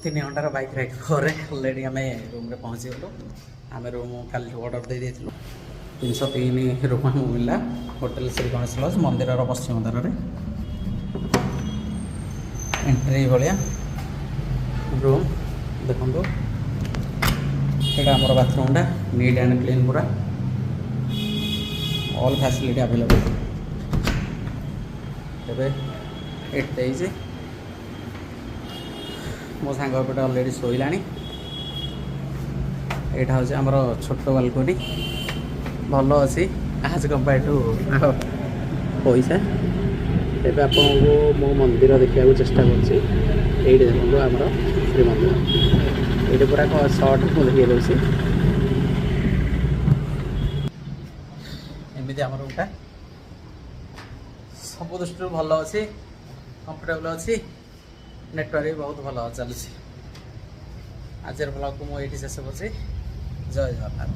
3 घंटार bike ride पर already आम room रे पहुँची गलु। आम रूम कल अर्डर दे देलु 303 रूम आमको मिलला होटेल श्री गणेश लज मंदिर पश्चिम द्वार एंट्री भाया रूम देखो यहाँ आम बाथरूम टा नीट एंड क्लीन पूरा ऑल फैसिलिटी अवेलेबल। एट मो सांग पे अलरेडी शोला यहाँ हूँ आमर छोट बालकोनी भल अच्छी आज कंपेयर टू पैसा। एवं आपको मो मंदिर देखा चेष्टा कर देखो आम श्री मंदिर ये पूरा सर्ट मुझे देखिए दूसरी एमती आम रूमटा सब दृष्टि भल अच्छी कंफर्टेबल अच्छी नेटवर्क भी बहुत भल चलुଛି। आज ब्लॉग को मुझे शेष कर जय जगन्नाथ।